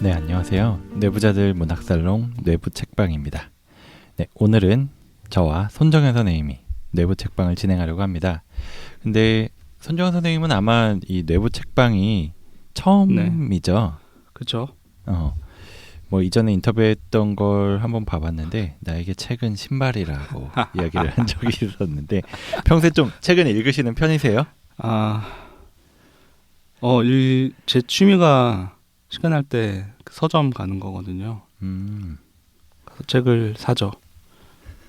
네, 안녕하세요. 뇌부자들 문학살롱 뇌부 책방입니다. 네, 오늘은 저와 손정현 선생님이 뇌부 책방을 진행하려고 합니다. 근데 손정현 선생님은 아마 이 뇌부 책방이 처음이죠? 그렇죠. 뭐 이전에 인터뷰했던 걸 한번 봐봤는데 나에게 책은 신발이라고 이야기를 한 적이 있었는데 평소에 좀 책은 읽으시는 편이세요? 제 취미가 시간 날 때 서점 가는 거거든요. 그래서 책을 사죠.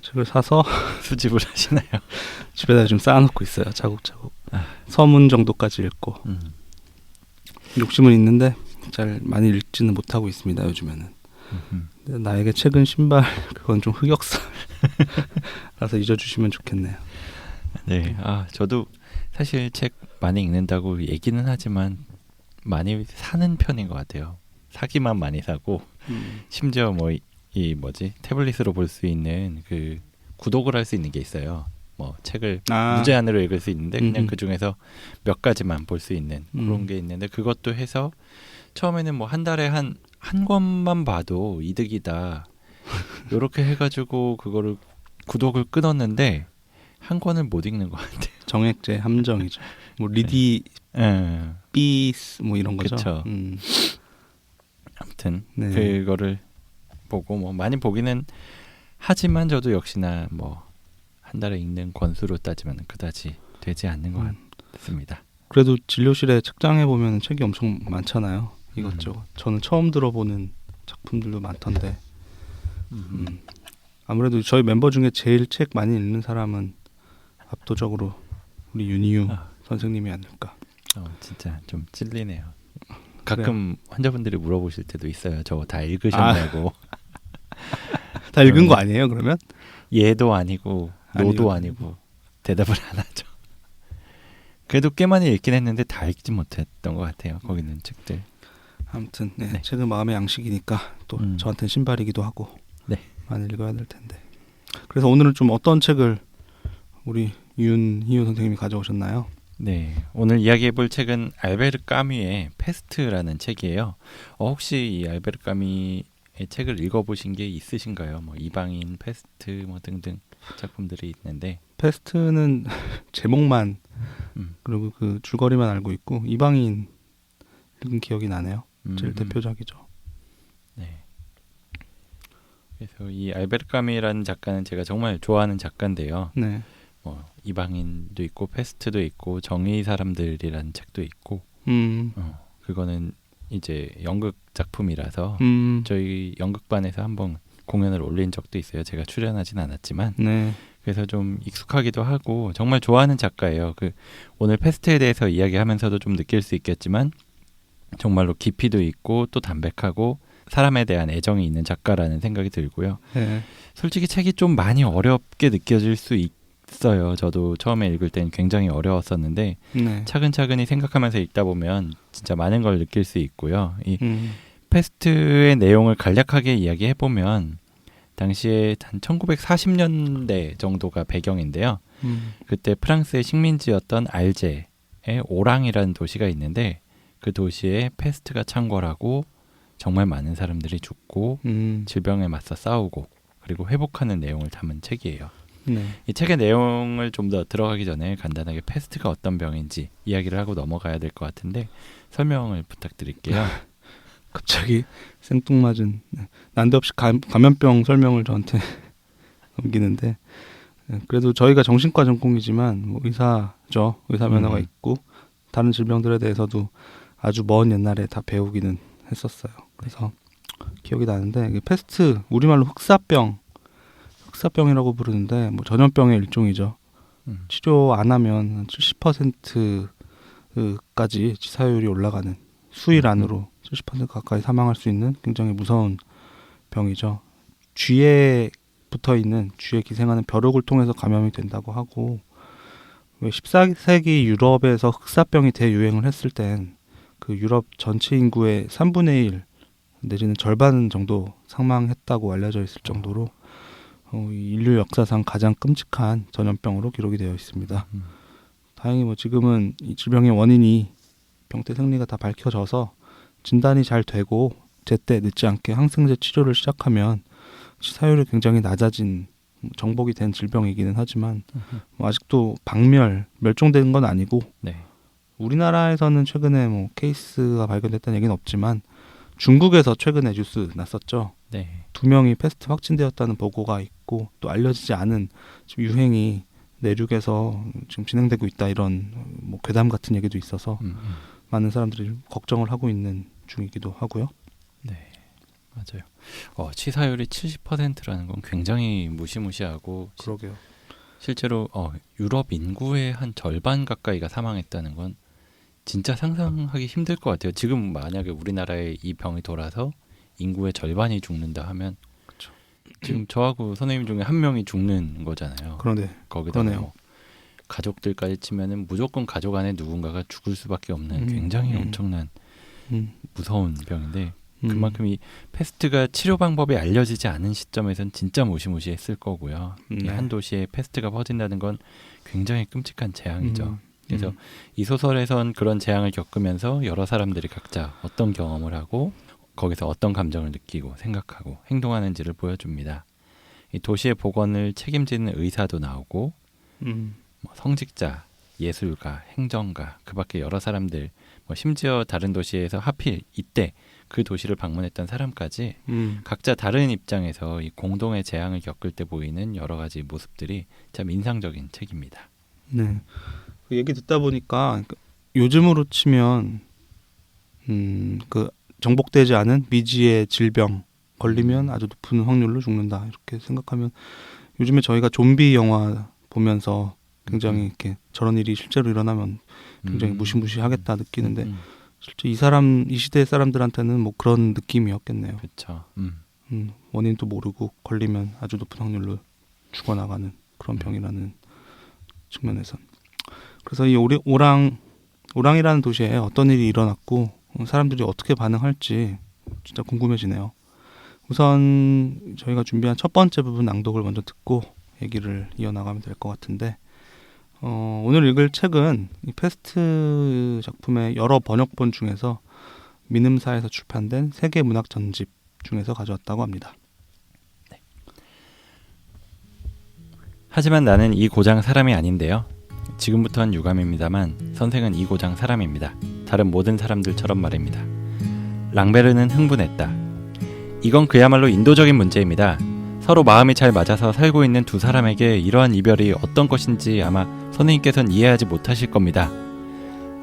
책을 사서 수집을 하시나요? 집에다 좀 쌓아놓고 있어요. 차곡차곡. 서문 정도까지 읽고. 욕심은 있는데 잘 많이 읽지는 못하고 있습니다. 요즘에는. 근데 나에게 책은 신발, 그건 좀 흑역사라서 잊어주시면 좋겠네요. 네, 저도 사실 책 많이 읽는다고 얘기는 하지만 많이 사는 편인 것 같아요. 사기만 많이 사고 심지어 뭐 이 뭐지 태블릿으로 볼 수 있는 그 구독을 할 수 있는 게 있어요. 뭐 책을 무제한으로 읽을 수 있는데 그냥 그 중에서 몇 가지만 볼 수 있는 그런 게 있는데 그것도 해서 처음에는 뭐 한 달에 한 권만 봐도 이득이다. 이렇게 해가지고 그거를 구독을 끊었는데 한 권을 못 읽는 것 같아요. 정액제 함정이죠. 뭐 리디 삐스 뭐 이런 거죠. 그쵸. 아무튼 네. 그거를 보고 뭐 많이 보기는 하지만 저도 역시나 뭐 한 달에 읽는 권수로 따지면 그다지 되지 않는 것 같습니다. 그래도 진료실에 책장에 보면 책이 엄청 많잖아요. 이것저것. 저는 처음 들어보는 작품들도 많던데. 아무래도 저희 멤버 중에 제일 책 많이 읽는 사람은 압도적으로 우리 윤희유 선생님이 아닐까. 진짜 좀 찔리네요. 가끔 환자분들이 물어보실 때도 있어요. 저거 다 읽으셨냐고. 다 읽은 거 아니에요, 그러면? 예도 아니고 노도 아니고 대답을 안 하죠. 그래도 꽤 많이 읽긴 했는데 다 읽지 못했던 것 같아요. 거기 있는 책들. 아무튼 네. 책은 마음의 양식이니까 또 저한테는 신발이기도 하고 많이 읽어야 될 텐데. 그래서 오늘은 좀 어떤 책을 우리 윤희유 선생님이 가져오셨나요? 네, 오늘 이야기해볼 책은 알베르 까뮈의 페스트라는 책이에요. 혹시 이 알베르 까뮈의 책을 읽어보신 게 있으신가요? 뭐 이방인, 페스트 뭐 등등 작품들이 있는데 페스트는 제목만 그리고 그 줄거리만 알고 있고 이방인 읽은 기억이 나네요. 제일 대표작이죠. 네. 그래서 이 알베르 까뮈라는 작가는 제가 정말 좋아하는 작가인데요. 네. 뭐 이방인도 있고 페스트도 있고 정의 사람들이라는 책도 있고 그거는 이제 연극 작품이라서 저희 연극반에서 한번 공연을 올린 적도 있어요. 제가 출연하진 않았지만 그래서 좀 익숙하기도 하고 정말 좋아하는 작가예요. 그 오늘 페스트에 대해서 이야기하면서도 좀 느낄 수 있겠지만 정말로 깊이도 있고 또 담백하고 사람에 대한 애정이 있는 작가라는 생각이 들고요. 솔직히 책이 좀 많이 어렵게 느껴질 수 있어요. 저도 처음에 읽을 땐 굉장히 어려웠었는데 차근차근히 생각하면서 읽다 보면 진짜 많은 걸 느낄 수 있고요. 이 페스트의 내용을 간략하게 이야기해보면 당시에 한 1940년대 정도가 배경인데요. 그때 프랑스의 식민지였던 알제에 오랑이라는 도시가 있는데 그 도시에 페스트가 창궐하고 정말 많은 사람들이 죽고 질병에 맞서 싸우고 그리고 회복하는 내용을 담은 책이에요. 이 책의 내용을 좀 더 들어가기 전에 간단하게 페스트가 어떤 병인지 이야기를 하고 넘어가야 될 것 같은데 설명을 부탁드릴게요. 갑자기 생뚱맞은 난데없이 감염병 설명을 저한테 넘기는데 그래도 저희가 정신과 전공이지만 뭐 의사죠. 의사 면허가 있고 다른 질병들에 대해서도 아주 먼 옛날에 다 배우기는 했었어요. 그래서 기억이 나는데 페스트 우리말로 흑사병이라고 부르는데 뭐 전염병의 일종이죠. 치료 안 하면 70%까지 치사율이 올라가는 수일 안으로 70% 가까이 사망할 수 있는 굉장히 무서운 병이죠. 쥐에 붙어있는 쥐에 기생하는 벼룩을 통해서 감염이 된다고 하고 14세기 유럽에서 흑사병이 대유행을 했을 땐 그 유럽 전체 인구의 3분의 1 내지는 절반 정도 사망했다고 알려져 있을 정도로 인류 역사상 가장 끔찍한 전염병으로 기록이 되어 있습니다. 다행히 뭐 지금은 이 질병의 원인이 병태 생리가 다 밝혀져서 진단이 잘 되고 제때 늦지 않게 항생제 치료를 시작하면 치사율이 굉장히 낮아진 정복이 된 질병이기는 하지만 뭐 아직도 멸종된 건 아니고 네. 우리나라에서는 최근에 뭐 케이스가 발견됐다는 얘기는 없지만 중국에서 최근에 뉴스 났었죠. 네. 2명이 패스트 확진되었다는 보고가 있고 또 알려지지 않은 지금 유행이 내륙에서 지금 진행되고 있다 이런 뭐 괴담 같은 얘기도 있어서 많은 사람들이 걱정을 하고 있는 중이기도 하고요. 네, 맞아요. 치사율이 70%라는 건 굉장히 무시무시하고 그러게요. 실제로 유럽 인구의 한 절반 가까이가 사망했다는 건 진짜 상상하기 힘들 것 같아요. 지금 만약에 우리나라에 이 병이 돌아서 인구의 절반이 죽는다 하면 그쵸. 지금 저하고 선생님 중에 한 명이 죽는 거잖아요. 그러네. 거기다가 뭐 가족들까지 치면은 무조건 가족 안에 누군가가 죽을 수밖에 없는 굉장히 엄청난 무서운 병인데 그만큼 이 패스트가 치료 방법이 알려지지 않은 시점에선 진짜 무시무시했을 거고요. 이 한 도시에 패스트가 퍼진다는 건 굉장히 끔찍한 재앙이죠. 그래서 이 소설에선 그런 재앙을 겪으면서 여러 사람들이 각자 어떤 경험을 하고 거기서 어떤 감정을 느끼고 생각하고 행동하는지를 보여줍니다. 이 도시의 복원을 책임지는 의사도 나오고 뭐 성직자, 예술가, 행정가, 그 밖에 여러 사람들, 뭐 심지어 다른 도시에서 하필 이때 그 도시를 방문했던 사람까지 각자 다른 입장에서 이 공동의 재앙을 겪을 때 보이는 여러 가지 모습들이 참 인상적인 책입니다. 네, 그 얘기 듣다 보니까 요즘으로 치면 그 정복되지 않은 미지의 질병 걸리면 아주 높은 확률로 죽는다 이렇게 생각하면 요즘에 저희가 좀비 영화 보면서 굉장히 이렇게 저런 일이 실제로 일어나면 굉장히 무시무시하겠다 느끼는데 실제 이 시대 사람들한테는 뭐 그런 느낌이었겠네요. 그렇죠. 원인도 모르고 걸리면 아주 높은 확률로 죽어나가는 그런 병이라는 측면에선. 그래서 이 오랑이라는 도시에 어떤 일이 일어났고 사람들이 어떻게 반응할지 진짜 궁금해지네요. 우선 저희가 준비한 첫 번째 부분 낭독을 먼저 듣고 얘기를 이어나가면 될 것 같은데 오늘 읽을 책은 이 패스트 작품의 여러 번역본 중에서 민음사에서 출판된 세계 문학 전집 중에서 가져왔다고 합니다. 네. 하지만 나는 이 고장 사람이 아닌데요. 지금부터는 유감입니다만 선생은 이 고장 사람입니다. 다른 모든 사람들처럼 말입니다. 랑베르는 흥분했다. 이건 그야말로 인도적인 문제입니다. 서로 마음이 잘 맞아서 살고 있는 두 사람에게 이러한 이별이 어떤 것인지 아마 선생님께서는 이해하지 못하실 겁니다.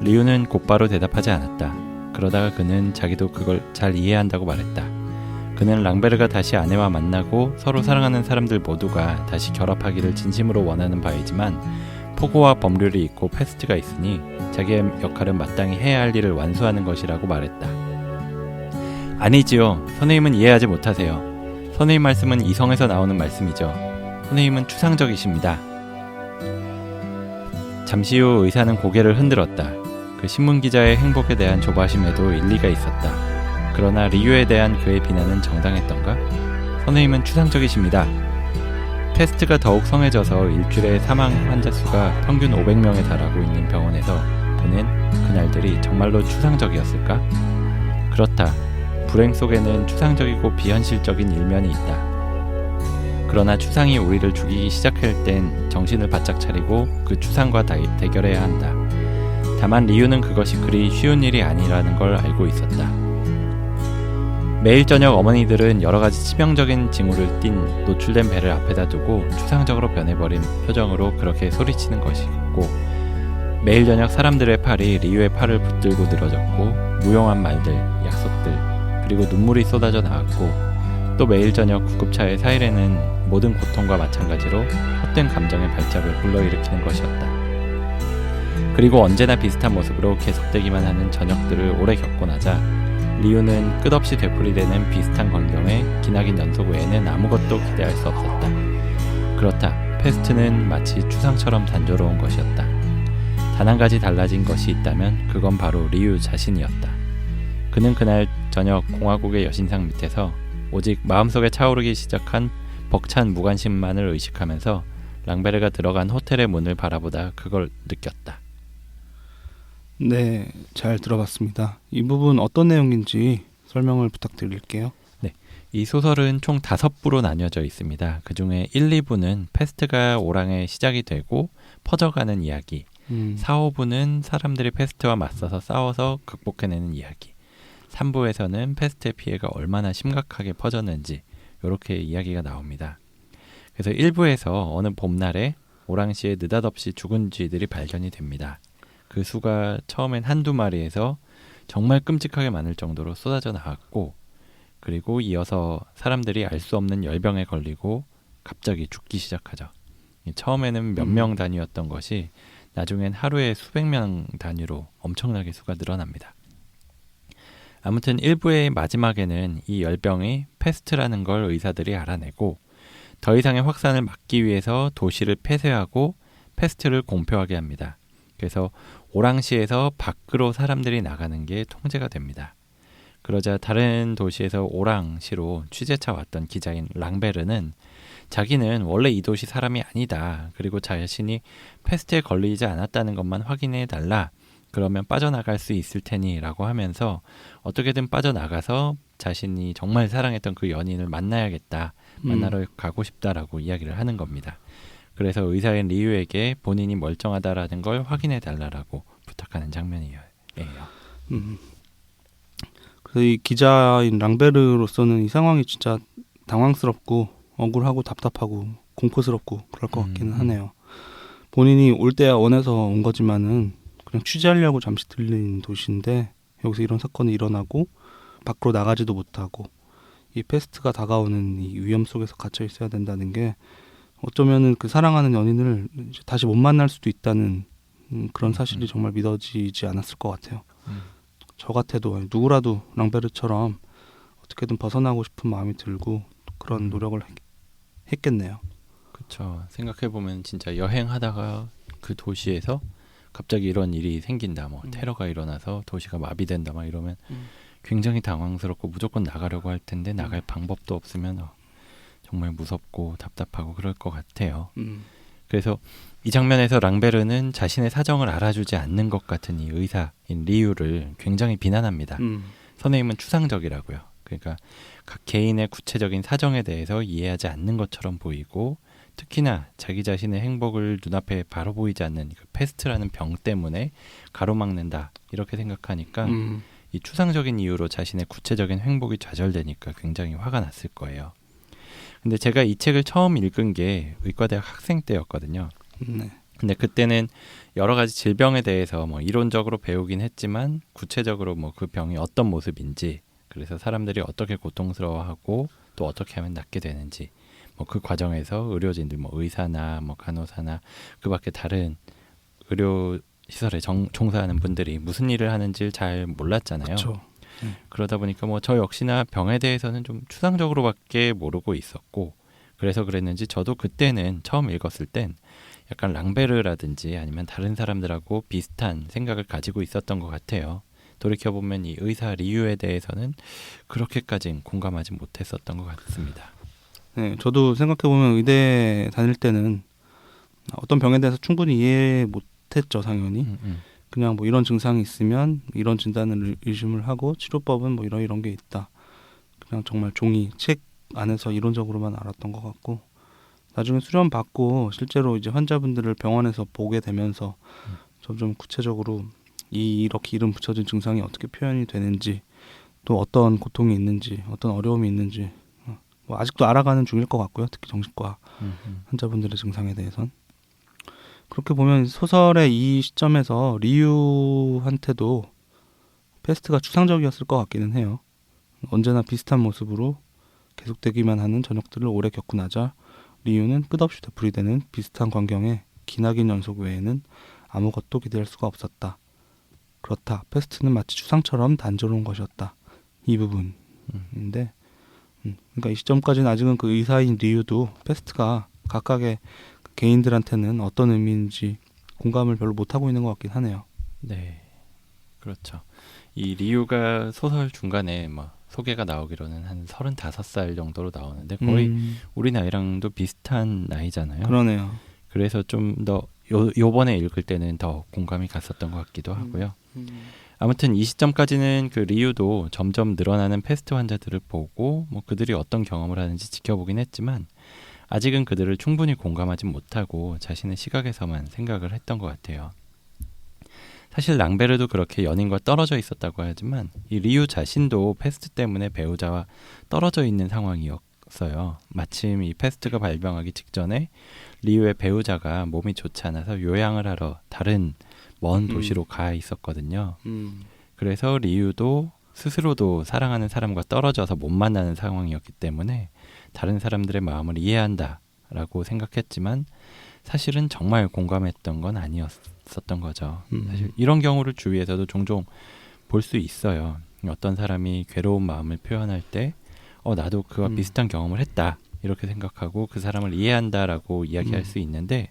리우는 곧바로 대답하지 않았다. 그러다가 그는 자기도 그걸 잘 이해한다고 말했다. 그는 랑베르가 다시 아내와 만나고 서로 사랑하는 사람들 모두가 다시 결합하기를 진심으로 원하는 바이지만 포고와 법률이 있고 패스트가 있으니 자기의 역할은 마땅히 해야 할 일을 완수하는 것이라고 말했다. 아니지요. 선생님은 이해하지 못하세요. 선생님 말씀은 이성에서 나오는 말씀이죠. 선생님은 추상적이십니다. 잠시 후 의사는 고개를 흔들었다. 그 신문기자의 행복에 대한 조바심에도 일리가 있었다. 그러나 리유에 대한 그의 비난은 정당했던가? 선생님은 추상적이십니다. 패스트가 더욱 성해져서 일주일에 사망 환자 수가 평균 500명에 달하고 있는 병원에서 보낸 그날들이 정말로 추상적이었을까? 그렇다. 불행 속에는 추상적이고 비현실적인 일면이 있다. 그러나 추상이 우리를 죽이기 시작할 땐 정신을 바짝 차리고 그 추상과 대결해야 한다. 다만 리유는 그것이 그리 쉬운 일이 아니라는 걸 알고 있었다. 매일 저녁 어머니들은 여러 가지 치명적인 징후를 띤 노출된 배를 앞에다 두고 추상적으로 변해버린 표정으로 그렇게 소리치는 것이었고 매일 저녁 사람들의 팔이 리유의 팔을 붙들고 늘어졌고 무용한 말들, 약속들 그리고 눈물이 쏟아져 나왔고 또 매일 저녁 구급차의 사이렌은 모든 고통과 마찬가지로 헛된 감정의 발작을 불러일으키는 것이었다. 그리고 언제나 비슷한 모습으로 계속되기만 하는 저녁들을 오래 겪고 나자 리우는 끝없이 되풀이되는 비슷한 광경의 기나긴 연속 외에는 아무것도 기대할 수 없었다. 그렇다. 패스트는 마치 추상처럼 단조로운 것이었다. 단 한 가지 달라진 것이 있다면 그건 바로 리우 자신이었다. 그는 그날 저녁 공화국의 여신상 밑에서 오직 마음속에 차오르기 시작한 벅찬 무관심만을 의식하면서 랑베르가 들어간 호텔의 문을 바라보다 그걸 느꼈다. 네, 잘 들어봤습니다. 이 부분 어떤 내용인지 설명을 부탁드릴게요. 네, 이 소설은 총 5부로 나뉘어져 있습니다. 그중에 1, 2부는 패스트가 오랑의 시작이 되고 퍼져가는 이야기, 4, 5부는 사람들이 패스트와 맞서서 싸워서 극복해내는 이야기, 3부에서는 패스트의 피해가 얼마나 심각하게 퍼졌는지 이렇게 이야기가 나옵니다. 그래서 1부에서 어느 봄날에 오랑시에 느닷없이 죽은 쥐들이 발견이 됩니다. 그 수가 처음엔 한두 마리에서 정말 끔찍하게 많을 정도로 쏟아져 나왔고, 그리고 이어서 사람들이 알 수 없는 열병에 걸리고 갑자기 죽기 시작하죠. 처음에는 몇 명 단위였던 것이 나중엔 하루에 수백 명 단위로 엄청나게 수가 늘어납니다. 아무튼 1부의 마지막에는 이 열병이 패스트라는 걸 의사들이 알아내고 더 이상의 확산을 막기 위해서 도시를 폐쇄하고 패스트를 공표하게 합니다. 그래서 오랑시에서 밖으로 사람들이 나가는 게 통제가 됩니다. 그러자 다른 도시에서 오랑시로 취재차 왔던 기자인 랑베르는 자기는 원래 이 도시 사람이 아니다. 그리고 자신이 패스트에 걸리지 않았다는 것만 확인해 달라. 그러면 빠져나갈 수 있을 테니 라고 하면서 어떻게든 빠져나가서 자신이 정말 사랑했던 그 연인을 만나야겠다. 만나러 가고 싶다라고 이야기를 하는 겁니다. 그래서 의사인 리유에게 본인이 멀쩡하다라는 걸 확인해 달라고 부탁하는 장면이에요. 그래서 이 기자인 랑베르로서는 이 상황이 진짜 당황스럽고 억울하고 답답하고 공포스럽고 그럴 것 같기는 하네요. 본인이 올 때야 원해서 온 거지만은 그냥 취재하려고 잠시 들린 도시인데 여기서 이런 사건이 일어나고 밖으로 나가지도 못하고 이 패스트가 다가오는 이 위험 속에서 갇혀 있어야 된다는 게 어쩌면은 그 사랑하는 연인을 이제 다시 못 만날 수도 있다는 그런 사실이 정말 믿어지지 않았을 것 같아요. 저 같아도 누구라도 랑베르처럼 어떻게든 벗어나고 싶은 마음이 들고 그런 노력을 했겠네요. 그렇죠. 생각해보면 진짜 여행하다가 그 도시에서 갑자기 이런 일이 생긴다, 뭐 테러가 일어나서 도시가 마비된다 막 이러면 굉장히 당황스럽고 무조건 나가려고 할 텐데 나갈 방법도 없으면 정말 무섭고 답답하고 그럴 것 같아요. 그래서 이 장면에서 랑베르는 자신의 사정을 알아주지 않는 것 같은 이 의사인 리유를 굉장히 비난합니다. 선생님은 추상적이라고요. 그러니까 각 개인의 구체적인 사정에 대해서 이해하지 않는 것처럼 보이고 특히나 자기 자신의 행복을 눈앞에 바로 보이지 않는 그 패스트라는 병 때문에 가로막는다 이렇게 생각하니까 이 추상적인 이유로 자신의 구체적인 행복이 좌절되니까 굉장히 화가 났을 거예요. 근데 제가 이 책을 처음 읽은 게 의과대학 학생 때였거든요. 네. 근데 그때는 여러 가지 질병에 대해서 뭐 이론적으로 배우긴 했지만 구체적으로 뭐 그 병이 어떤 모습인지, 그래서 사람들이 어떻게 고통스러워하고 또 어떻게 하면 낫게 되는지, 뭐 그 과정에서 의료진들, 뭐 의사나 뭐 간호사나 그밖에 다른 의료 시설에 종사하는 분들이 무슨 일을 하는지를 잘 몰랐잖아요. 그쵸. 그러다 보니까 뭐 저 역시나 병에 대해서는 좀 추상적으로밖에 모르고 있었고, 그래서 그랬는지 저도 그때는 처음 읽었을 땐 약간 랑베르라든지 아니면 다른 사람들하고 비슷한 생각을 가지고 있었던 것 같아요. 돌이켜보면 이 의사 리유에 대해서는 그렇게까지는 공감하지 못했었던 것 같습니다. 네, 저도 생각해보면 의대 다닐 때는 어떤 병에 대해서 충분히 이해 못했죠, 당연히. 그냥 뭐 이런 증상이 있으면 이런 진단을 의심을 하고 치료법은 뭐 이런 게 있다. 그냥 정말 종이 책 안에서 이론적으로만 알았던 것 같고, 나중에 수련 받고 실제로 이제 환자분들을 병원에서 보게 되면서 점점 구체적으로 이렇게 이름 붙여진 증상이 어떻게 표현이 되는지, 또 어떤 고통이 있는지, 어떤 어려움이 있는지 뭐 아직도 알아가는 중일 것 같고요. 특히 정신과 환자분들의 증상에 대해선. 그렇게 보면 소설의 이 시점에서 리유한테도 패스트가 추상적이었을 것 같기는 해요. 언제나 비슷한 모습으로 계속되기만 하는 저녁들을 오래 겪고 나자 리유는 끝없이 되풀이되는 비슷한 광경에 기나긴 연속 외에는 아무것도 기대할 수가 없었다. 그렇다. 패스트는 마치 추상처럼 단조로운 것이었다. 이 부분인데, 그러니까 이 시점까지는 아직은 그 의사인 리유도 패스트가 각각의 개인들한테는 어떤 의미인지 공감을 별로 못하고 있는 것 같긴 하네요. 네, 그렇죠. 이 리유가 소설 중간에 뭐 소개가 나오기로는 한 35살 정도로 나오는데 거의 우리 나이랑도 비슷한 나이잖아요. 그러네요. 그래서 좀 더 요번에 읽을 때는 더 공감이 갔었던 것 같기도 하고요. 아무튼 이 시점까지는 그 리유도 점점 늘어나는 패스트 환자들을 보고 뭐 그들이 어떤 경험을 하는지 지켜보긴 했지만 아직은 그들을 충분히 공감하지 못하고 자신의 시각에서만 생각을 했던 것 같아요. 사실 랑베르도 그렇게 연인과 떨어져 있었다고 하지만 이 리유 자신도 패스트 때문에 배우자와 떨어져 있는 상황이었어요. 마침 이 패스트가 발병하기 직전에 리유의 배우자가 몸이 좋지 않아서 요양을 하러 다른 먼 도시로 가 있었거든요. 그래서 리유도 스스로도 사랑하는 사람과 떨어져서 못 만나는 상황이었기 때문에 다른 사람들의 마음을 이해한다라고 생각했지만 사실은 정말 공감했던 건 아니었었던 거죠. 사실 이런 경우를 주위에서도 종종 볼 수 있어요. 어떤 사람이 괴로운 마음을 표현할 때 나도 그와 비슷한 경험을 했다 이렇게 생각하고 그 사람을 이해한다라고 이야기할 수 있는데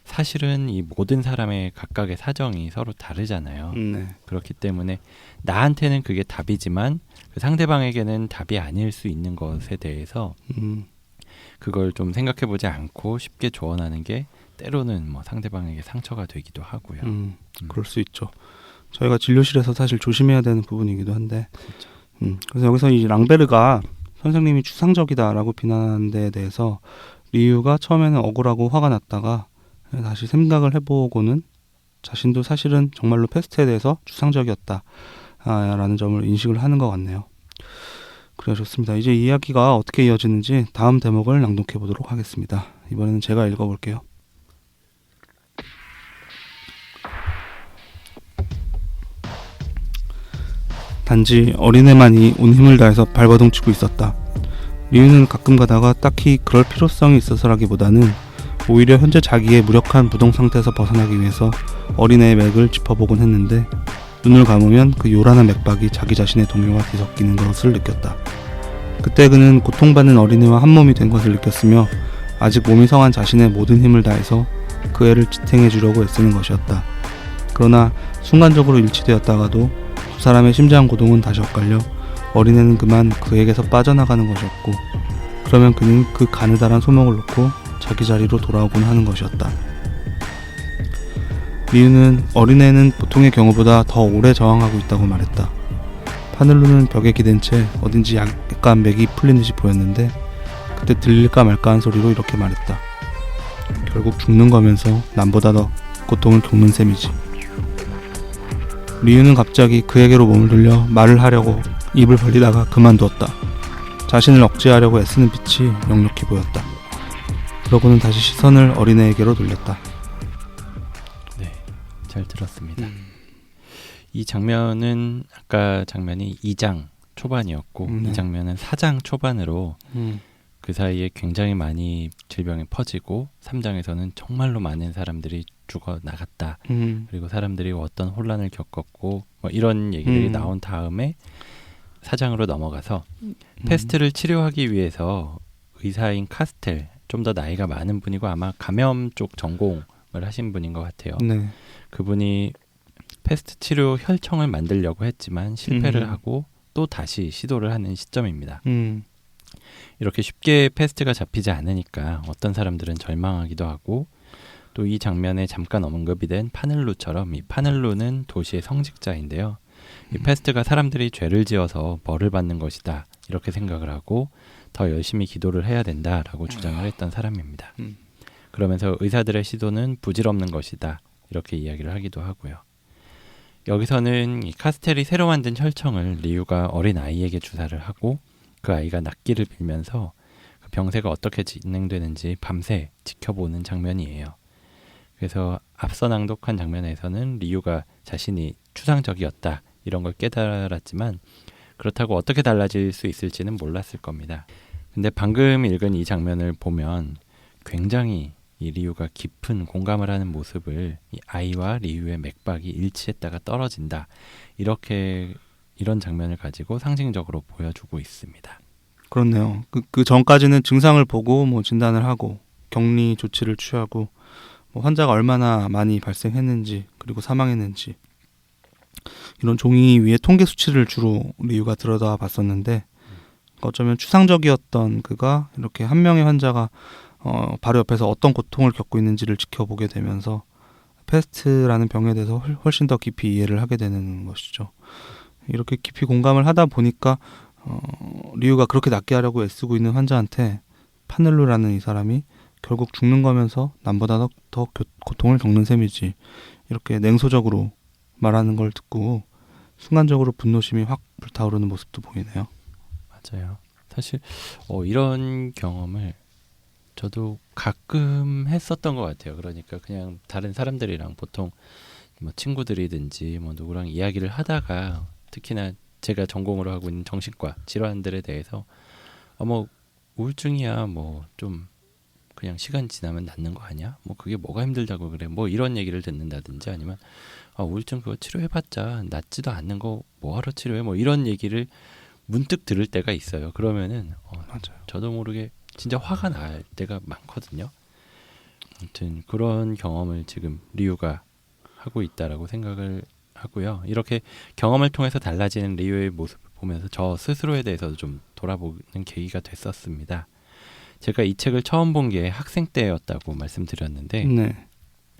사실은 이 모든 사람의 각각의 사정이 서로 다르잖아요. 네. 그렇기 때문에 나한테는 그게 답이지만 그 상대방에게는 답이 아닐 수 있는 것에 대해서 그걸 좀 생각해보지 않고 쉽게 조언하는 게 때로는 뭐 상대방에게 상처가 되기도 하고요. 그럴 수 있죠. 저희가 진료실에서 사실 조심해야 되는 부분이기도 한데 그렇죠. 그래서 여기서 이 랑베르가 선생님이 추상적이다라고 비난하는 데에 대해서 리유가 처음에는 억울하고 화가 났다가 다시 생각을 해보고는 자신도 사실은 정말로 패스트에 대해서 추상적이었다 라는 점을 인식을 하는 것 같네요. 그래 좋습니다. 이제 이야기가 어떻게 이어지는지 다음 대목을 낭독해 보도록 하겠습니다. 이번에는 제가 읽어볼게요. 단지 어린애만이 온 힘을 다해서 발버둥 치고 있었다. 리유는 가끔 가다가 딱히 그럴 필요성이 있어서라기보다는 오히려 현재 자기의 무력한 부동 상태에서 벗어나기 위해서 어린애의 맥을 짚어보곤 했는데 눈을 감으면 그 요란한 맥박이 자기 자신의 동요와 뒤섞이는 것을 느꼈다. 그때 그는 고통받는 어린애와 한몸이 된 것을 느꼈으며 아직 몸이 성한 자신의 모든 힘을 다해서 그 애를 지탱해 주려고 애쓰는 것이었다. 그러나 순간적으로 일치되었다가도 두 사람의 심장 고동은 다시 엇갈려 어린애는 그만 그에게서 빠져나가는 것이었고 그러면 그는 그 가느다란 소목을 놓고 자기 자리로 돌아오곤 하는 것이었다. 리유는 어린애는 보통의 경우보다 더 오래 저항하고 있다고 말했다. 파늘루는 벽에 기댄 채 어딘지 약간 맥이 풀린 듯이 보였는데 그때 들릴까 말까한 소리로 이렇게 말했다. 결국 죽는 거면서 남보다 더 고통을 겪는 셈이지. 리유는 갑자기 그에게로 몸을 돌려 말을 하려고 입을 벌리다가 그만두었다. 자신을 억제하려고 애쓰는 빛이 역력해 보였다. 그러고는 다시 시선을 어린애에게로 돌렸다. 네, 잘 들었습니다. 이 장면은 아까 장면이 2장 초반이었고 이 장면은 4장 초반으로 그 사이에 굉장히 많이 질병이 퍼지고 3장에서는 정말로 많은 사람들이 죽어 나갔다. 그리고 사람들이 어떤 혼란을 겪었고 뭐 이런 얘기들이 나온 다음에 4장으로 넘어가서 패스트를 치료하기 위해서 의사인 카스텔, 좀 더 나이가 많은 분이고 아마 감염 쪽 전공을 하신 분인 것 같아요. 네. 그분이 패스트 치료 혈청을 만들려고 했지만 실패를 하고 또 다시 시도를 하는 시점입니다. 이렇게 쉽게 패스트가 잡히지 않으니까 어떤 사람들은 절망하기도 하고 또 이 장면에 잠깐 언급이 된 파늘루처럼 이 파늘루는 도시의 성직자인데요. 이 패스트가 사람들이 죄를 지어서 벌을 받는 것이다 이렇게 생각을 하고 더 열심히 기도를 해야 된다라고 주장을 했던 사람입니다. 그러면서 의사들의 시도는 부질없는 것이다 이렇게 이야기를 하기도 하고요. 여기서는 이 카스텔이 새로 만든 혈청을 리유가 어린 아이에게 주사를 하고 그 아이가 낫기를 빌면서 그 병세가 어떻게 진행되는지 밤새 지켜보는 장면이에요. 그래서 앞서 낭독한 장면에서는 리유가 자신이 추상적이었다 이런 걸 깨달았지만 그렇다고 어떻게 달라질 수 있을지는 몰랐을 겁니다. 근데 방금 읽은 이 장면을 보면 굉장히 이 리유가 깊은 공감을 하는 모습을 이 아이와 리유의 맥박이 일치했다가 떨어진다 이런 장면을 가지고 상징적으로 보여주고 있습니다. 그렇네요. 그 전까지는 증상을 보고 뭐 진단을 하고 격리 조치를 취하고 뭐 환자가 얼마나 많이 발생했는지 그리고 사망했는지 이런 종이 위에 통계 수치를 주로 리유가 들여다 봤었는데 어쩌면 추상적이었던 그가 이렇게 한 명의 환자가 바로 옆에서 어떤 고통을 겪고 있는지를 지켜보게 되면서 패스트라는 병에 대해서 훨씬 더 깊이 이해를 하게 되는 것이죠. 이렇게 깊이 공감을 하다 보니까 리우가 그렇게 낫게 하려고 애쓰고 있는 환자한테 파넬로라는 이 사람이 결국 죽는 거면서 남보다 더 고통을 겪는 셈이지, 이렇게 냉소적으로 말하는 걸 듣고 순간적으로 분노심이 확 불타오르는 모습도 보이네요. 맞아요. 사실 이런 경험을 저도 가끔 했었던 것 같아요. 그러니까 그냥 다른 사람들이랑 보통 뭐 친구들이든지 뭐 누구랑 이야기를 하다가, 특히나 제가 전공으로 하고 있는 정신과 질환들에 대해서 뭐 우울증이야 뭐 좀 그냥 시간 지나면 낫는 거 아니야? 뭐 그게 뭐가 힘들다고 그래? 뭐 이런 얘기를 듣는다든지, 아니면 우울증 그거 치료해봤자 낫지도 않는 거 뭐하러 치료해? 뭐 이런 얘기를 문득 들을 때가 있어요. 그러면은 맞아요. 저도 모르게 진짜 화가 날 때가 많거든요. 아무튼 그런 경험을 지금 리우가 하고 있다라고 생각을 하고요. 이렇게 경험을 통해서 달라지는 리우의 모습을 보면서 저 스스로에 대해서도 좀 돌아보는 계기가 됐었습니다. 제가 이 책을 처음 본 게 학생 때였다고 말씀드렸는데, 네.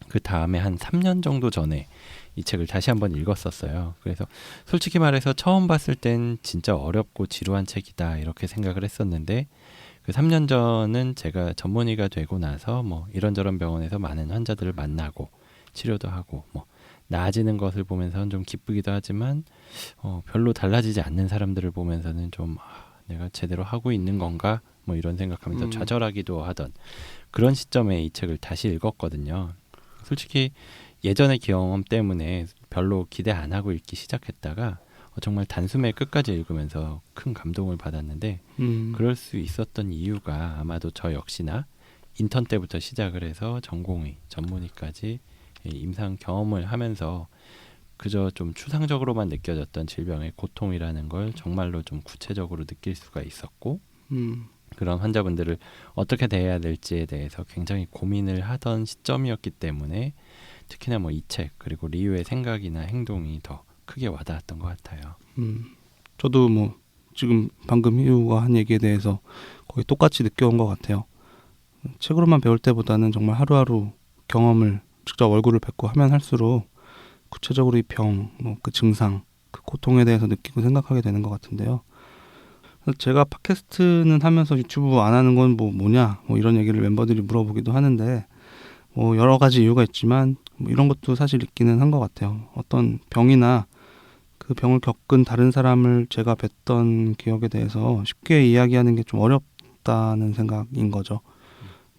그 다음에 한 3년 정도 전에 이 책을 다시 한번 읽었었어요. 그래서 솔직히 말해서 처음 봤을 땐 진짜 어렵고 지루한 책이다 이렇게 생각을 했었는데, 그 3년 전은 제가 전문의가 되고 나서 뭐 이런저런 병원에서 많은 환자들을 만나고 치료도 하고 뭐 나아지는 것을 보면서는 좀 기쁘기도 하지만 별로 달라지지 않는 사람들을 보면서는 좀 내가 제대로 하고 있는 건가 뭐 이런 생각하면서 좌절하기도 하던 그런 시점에 이 책을 다시 읽었거든요. 솔직히 예전의 경험 때문에 별로 기대 안 하고 읽기 시작했다가 정말 단숨에 끝까지 읽으면서 큰 감동을 받았는데, 그럴 수 있었던 이유가 아마도 저 역시나 인턴 때부터 시작을 해서 전공의, 전문의까지 임상 경험을 하면서 그저 좀 추상적으로만 느껴졌던 질병의 고통이라는 걸 정말로 좀 구체적으로 느낄 수가 있었고, 그런 환자분들을 어떻게 대해야 될지에 대해서 굉장히 고민을 하던 시점이었기 때문에 특히나 뭐 이 책 그리고 리우의 생각이나 행동이 더 크게 와닿았던 것 같아요. 저도 뭐 지금 방금 희우가 한 얘기에 대해서 거의 똑같이 느껴온 것 같아요. 책으로만 배울 때보다는 정말 하루하루 경험을 직접 얼굴을 뵙고 하면 할수록 구체적으로 이 병, 뭐 그 증상, 그 고통에 대해서 느끼고 생각하게 되는 것 같은데요. 제가 팟캐스트는 하면서 유튜브 안 하는 건 뭐냐 뭐 이런 얘기를 멤버들이 물어보기도 하는데, 뭐 여러 가지 이유가 있지만 뭐 이런 것도 사실 있기는 한 것 같아요. 어떤 병이나 그 병을 겪은 다른 사람을 제가 뵀던 기억에 대해서 쉽게 이야기하는 게 좀 어렵다는 생각인 거죠.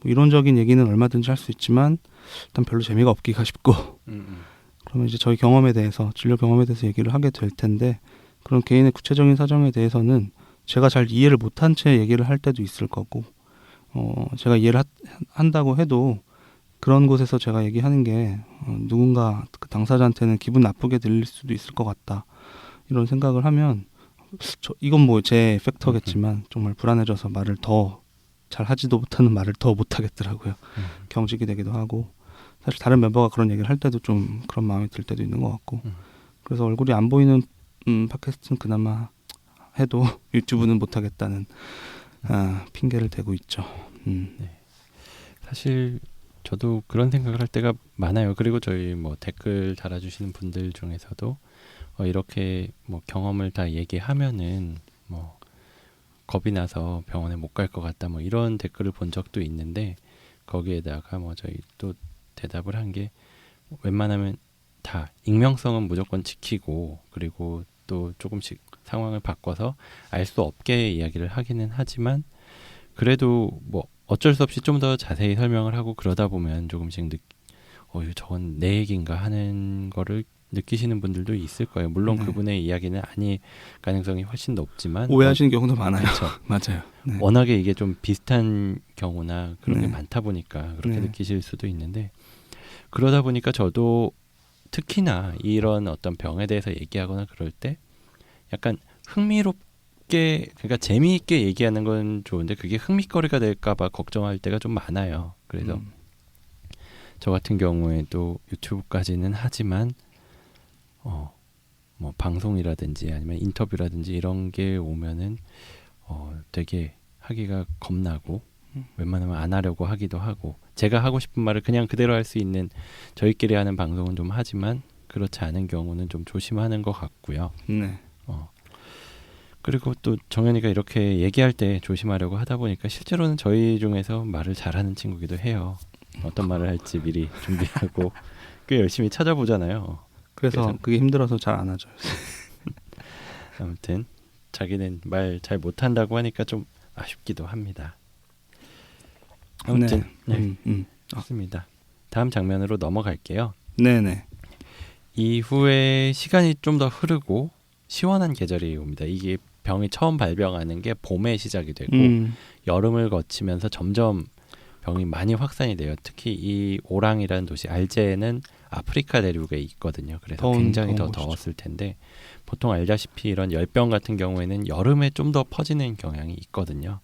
뭐 이론적인 얘기는 얼마든지 할 수 있지만 일단 별로 재미가 없기가 쉽고, 그러면 이제 저희 경험에 대해서, 진료 경험에 대해서 얘기를 하게 될 텐데, 그런 개인의 구체적인 사정에 대해서는 제가 잘 이해를 못한 채 얘기를 할 때도 있을 거고, 제가 이해를 한다고 해도 그런 곳에서 제가 얘기하는 게 누군가 그 당사자한테는 기분 나쁘게 들릴 수도 있을 것 같다, 이런 생각을 하면 이건 뭐 제 팩터겠지만 정말 불안해져서 말을 더 잘 하지도 못하는 말을 더 못하겠더라고요. 경직이 되기도 하고, 사실 다른 멤버가 그런 얘기를 할 때도 좀 그런 마음이 들 때도 있는 것 같고, 그래서 얼굴이 안 보이는 팟캐스트는 그나마 해도 유튜브는 못하겠다는 핑계를 대고 있죠. 네. 사실 저도 그런 생각을 할 때가 많아요. 그리고 저희 뭐 댓글 달아주시는 분들 중에서도 이렇게 뭐 경험을 다 얘기하면은 뭐 겁이 나서 병원에 못 갈 것 같다 뭐 이런 댓글을 본 적도 있는데, 거기에다가 뭐 저희 또 대답을 한 게 웬만하면 다 익명성은 무조건 지키고, 그리고 또 조금씩 상황을 바꿔서 알 수 없게 이야기를 하기는 하지만, 그래도 뭐 어쩔 수 없이 좀 더 자세히 설명을 하고 그러다 보면 조금씩 저건 내 얘기인가 하는 거를 느끼시는 분들도 있을 거예요. 물론 네. 그분의 이야기는 아닐 가능성이 훨씬 높지만 오해하시는 경우도 많아요. 그렇죠. 맞아요. 네. 워낙에 이게 좀 비슷한 경우나 그런 네. 게 많다 보니까 그렇게 네. 느끼실 수도 있는데, 그러다 보니까 저도 특히나 이런 어떤 병에 대해서 얘기하거나 그럴 때 약간 흥미롭게, 그러니까 재미있게 얘기하는 건 좋은데 그게 흥미거리가 될까봐 걱정할 때가 좀 많아요. 그래서 저 같은 경우에도 유튜브까지는 하지만 뭐 방송이라든지 아니면 인터뷰라든지 이런 게 오면은 되게 하기가 겁나고 웬만하면 안 하려고 하기도 하고 제가 하고 싶은 말을 그냥 그대로 할 수 있는 저희끼리 하는 방송은 좀 하지만 그렇지 않은 경우는 좀 조심하는 것 같고요. 네. 그리고 또 정현이가 이렇게 얘기할 때 조심하려고 하다 보니까 실제로는 저희 중에서 말을 잘하는 친구기도 해요. 어떤 말을 할지 미리 준비하고 꽤 열심히 찾아보잖아요. 그래서 그게 힘들어서 잘 안 하죠. 아무튼 자기는 말 잘 못한다고 하니까 좀 아쉽기도 합니다. 아무튼 좋습니다. 다음 장면으로 넘어갈게요. 네네. 이후에 시간이 좀 더 흐르고 시원한 계절이 옵니다. 이게 병이 처음 발병하는 게 봄에 시작이 되고 여름을 거치면서 점점 병이 많이 확산이 돼요. 특히 이 오랑이라는 도시 알제는 아프리카 대륙에 있거든요. 그래서 굉장히 더 더웠을 텐데 보통 알다시피 이런 열병 같은 경우에는 여름에 좀 더 퍼지는 경향이 있거든요.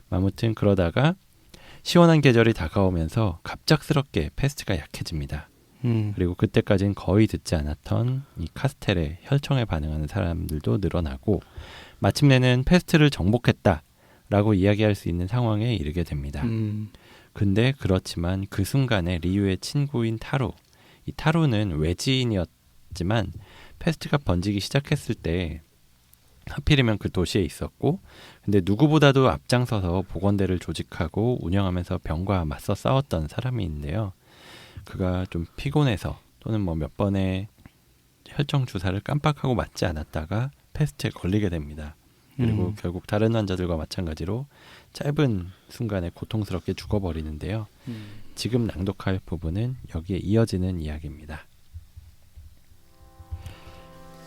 아무튼 그러다가 시원한 계절이 다가오면서 갑작스럽게 패스트가 약해집니다. 그리고 그때까지는 거의 듣지 않았던 이 카스텔의 혈청에 반응하는 사람들도 늘어나고 마침내는 패스트를 정복했다라고 이야기할 수 있는 상황에 이르게 됩니다. 근데 그렇지만 그 순간에 리유의 친구인 타루, 이 타루는 외지인이었지만 패스트가 번지기 시작했을 때 하필이면 그 도시에 있었고 근데 누구보다도 앞장서서 보건대를 조직하고 운영하면서 병과 맞서 싸웠던 사람이 있는데요. 그가 좀 피곤해서 또는 뭐 몇 번의 혈청 주사를 깜빡하고 맞지 않았다가 패스트에 걸리게 됩니다. 그리고 결국 다른 환자들과 마찬가지로 짧은 순간에 고통스럽게 죽어버리는데요. 지금 낭독할 부분은 여기에 이어지는 이야기입니다.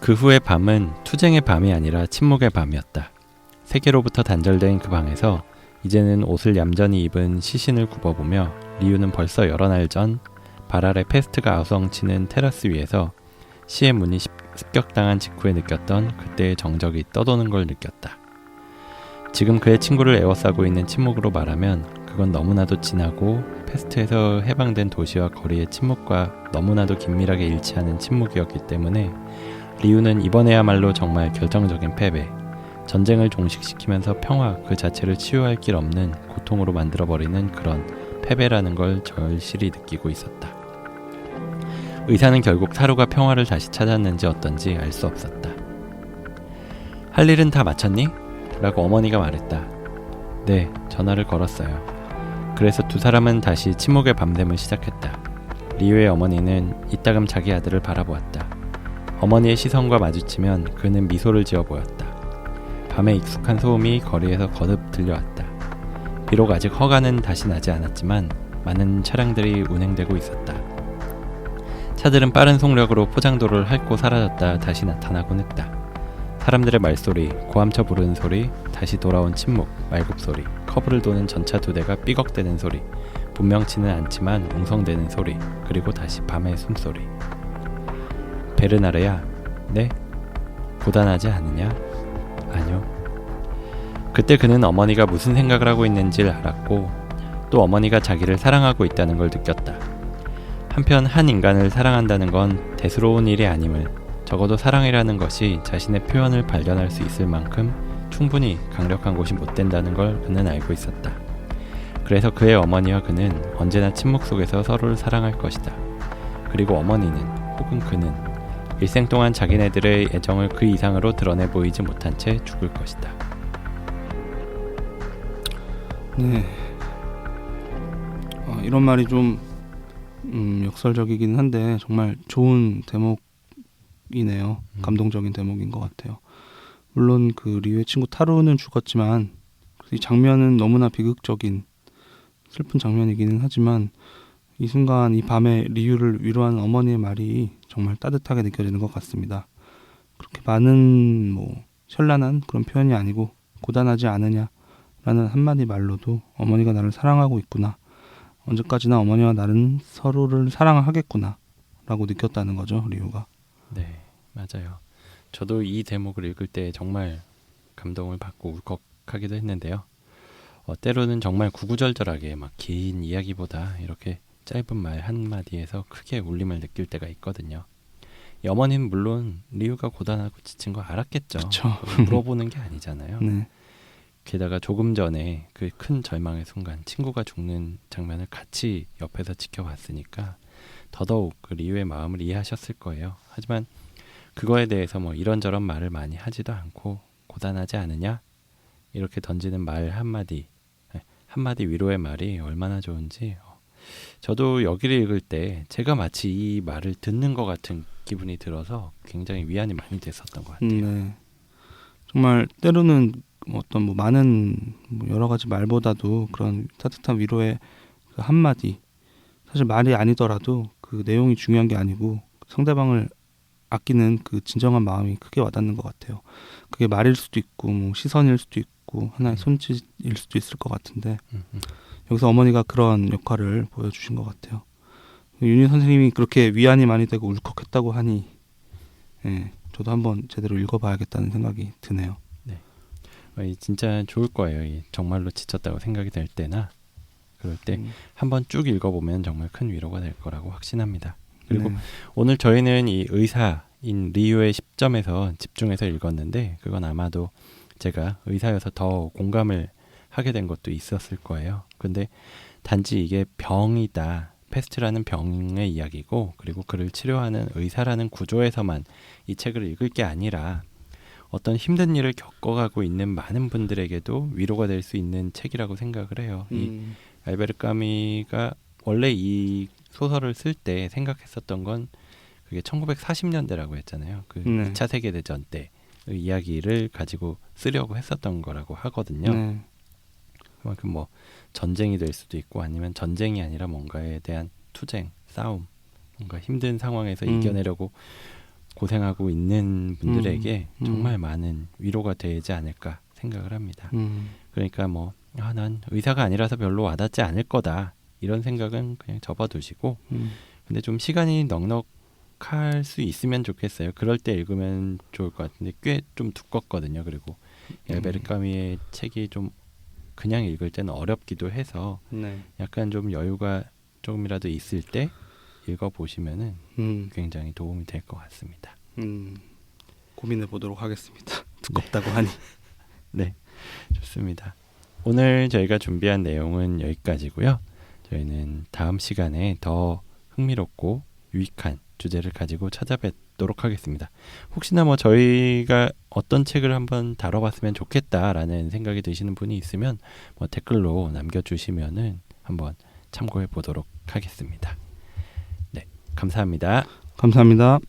그 후의 밤은 투쟁의 밤이 아니라 침묵의 밤이었다. 세계로부터 단절된 그 방에서 이제는 옷을 얌전히 입은 시신을 굽어보며 리유는 벌써 여러 날 전 발 아래 패스트가 아우성치는 테라스 위에서 시의 문이 습격당한 직후에 느꼈던 그때의 정적이 떠도는 걸 느꼈다. 지금 그의 친구를 에워싸고 있는 침묵으로 말하면 그건 너무나도 진하고 패스트에서 해방된 도시와 거리의 침묵과 너무나도 긴밀하게 일치하는 침묵이었기 때문에 리유는 이번에야말로 정말 결정적인 패배, 전쟁을 종식시키면서 평화 그 자체를 치유할 길 없는 고통으로 만들어버리는 그런 패배라는 걸 절실히 느끼고 있었다. 의사는 결국 타루가 평화를 다시 찾았는지 어떤지 알 수 없었다. 할 일은 다 마쳤니? 라고 어머니가 말했다. 네, 전화를 걸었어요. 그래서 두 사람은 다시 침묵의 밤샘을 시작했다. 리유의 어머니는 이따금 자기 아들을 바라보았다. 어머니의 시선과 마주치면 그는 미소를 지어 보였다. 밤에 익숙한 소음이 거리에서 거듭 들려왔다. 비록 아직 허가는 다시 나지 않았지만 많은 차량들이 운행되고 있었다. 차들은 빠른 속력으로 포장도로를 핥고 사라졌다 다시 나타나곤 했다. 사람들의 말소리, 고함쳐 부르는 소리, 다시 돌아온 침묵, 말굽소리, 커브를 도는 전차 두 대가 삐걱대는 소리, 분명치는 않지만 웅성대는 소리, 그리고 다시 밤의 숨소리. 베르나르야, 네? 고단하지 않으냐? 아니요. 그때 그는 어머니가 무슨 생각을 하고 있는지를 알았고 또 어머니가 자기를 사랑하고 있다는 걸 느꼈다. 한편 한 인간을 사랑한다는 건 대수로운 일이 아님을 적어도 사랑이라는 것이 자신의 표현을 발견할 수 있을 만큼 충분히 강력한 곳이 못 된다는 걸 그는 알고 있었다. 그래서 그의 어머니와 그는 언제나 침묵 속에서 서로를 사랑할 것이다. 그리고 어머니는 혹은 그는 일생 동안 자기네들의 애정을 그 이상으로 드러내 보이지 못한 채 죽을 것이다. 네. 이런 말이 좀 역설적이긴 한데 정말 좋은 대목이네요. 감동적인 대목인 것 같아요. 물론 그 리유의 친구 타루는 죽었지만 이 장면은 너무나 비극적인 슬픈 장면이기는 하지만 이 순간 이 밤에 리유를 위로하는 어머니의 말이 정말 따뜻하게 느껴지는 것 같습니다. 그렇게 많은 현란한 그런 표현이 아니고 고단하지 않으냐라는 한마디 말로도 어머니가 나를 사랑하고 있구나, 언제까지나 어머니와 나는 서로를 사랑하겠구나 라고 느꼈다는 거죠, 리유가. 네, 맞아요. 저도 이 대목을 읽을 때 정말 감동을 받고 울컥하기도 했는데요. 때로는 정말 구구절절하게 막 긴 이야기보다 이렇게 짧은 말 한마디에서 크게 울림을 느낄 때가 있거든요. 이 어머니는 물론 리유가 고단하고 지친 거 알았겠죠. 그쵸. 물어보는 게 아니잖아요. 네. 게다가 조금 전에 그 큰 절망의 순간 친구가 죽는 장면을 같이 옆에서 지켜봤으니까 더더욱 그 리우의 마음을 이해하셨을 거예요. 하지만 그거에 대해서 뭐 이런저런 말을 많이 하지도 않고 고단하지 않으냐? 이렇게 던지는 말 한마디 위로의 말이 얼마나 좋은지 저도 여기를 읽을 때 제가 마치 이 말을 듣는 것 같은 기분이 들어서 굉장히 위안이 많이 됐었던 것 같아요. 네. 정말 때로는 어떤 뭐 많은 뭐 여러 가지 말보다도 그런 따뜻한 위로의 그 한마디, 사실 말이 아니더라도 그 내용이 중요한 게 아니고 상대방을 아끼는 그 진정한 마음이 크게 와닿는 것 같아요. 그게 말일 수도 있고 뭐 시선일 수도 있고 하나의 손짓일 수도 있을 것 같은데 여기서 어머니가 그런 역할을 보여주신 것 같아요. 윤희 선생님이 그렇게 위안이 많이 되고 울컥했다고 하니 저도 한번 제대로 읽어봐야겠다는 생각이 드네요. 네, 진짜 좋을 거예요. 정말로 지쳤다고 생각이 될 때나 그럴 때 한번 쭉 읽어보면 정말 큰 위로가 될 거라고 확신합니다. 그리고 네. 오늘 저희는 이 의사인 리우의 시점에서 집중해서 읽었는데 그건 아마도 제가 의사여서 더 공감을 하게 된 것도 있었을 거예요. 근데 단지 이게 병이다. 패스트라는 병의 이야기고 그리고 그를 치료하는 의사라는 구조에서만 이 책을 읽을 게 아니라 어떤 힘든 일을 겪어가고 있는 많은 분들에게도 위로가 될 수 있는 책이라고 생각을 해요. 이 알베르 까미가 원래 이 소설을 쓸 때 생각했었던 건 그게 1940년대라고 했잖아요. 그 2차 세계대전 때의 이야기를 가지고 쓰려고 했었던 거라고 하거든요. 그만큼 뭐 전쟁이 될 수도 있고 아니면 전쟁이 아니라 뭔가에 대한 투쟁, 싸움, 뭔가 힘든 상황에서 이겨내려고 고생하고 있는 분들에게 정말 많은 위로가 되지 않을까 생각을 합니다. 그러니까 뭐 난 의사가 아니라서 별로 와닿지 않을 거다 이런 생각은 그냥 접어두시고 근데 좀 시간이 넉넉할 수 있으면 좋겠어요. 그럴 때 읽으면 좋을 것 같은데 꽤 좀 두껍거든요. 그리고 알베르 까미의 책이 좀 그냥 읽을 때는 어렵기도 해서 약간 좀 여유가 조금이라도 있을 때 읽어보시면은 굉장히 도움이 될 것 같습니다. 고민해 보도록 하겠습니다. 두껍다고 하니. 네, 좋습니다. 오늘 저희가 준비한 내용은 여기까지고요. 저희는 다음 시간에 더 흥미롭고 유익한 주제를 가지고 찾아뵙도록 하겠습니다. 혹시나 뭐 저희가 어떤 책을 한번 다뤄봤으면 좋겠다라는 생각이 드시는 분이 있으면 뭐 댓글로 남겨주시면은 한번 참고해 보도록 하겠습니다. 네, 감사합니다. 감사합니다.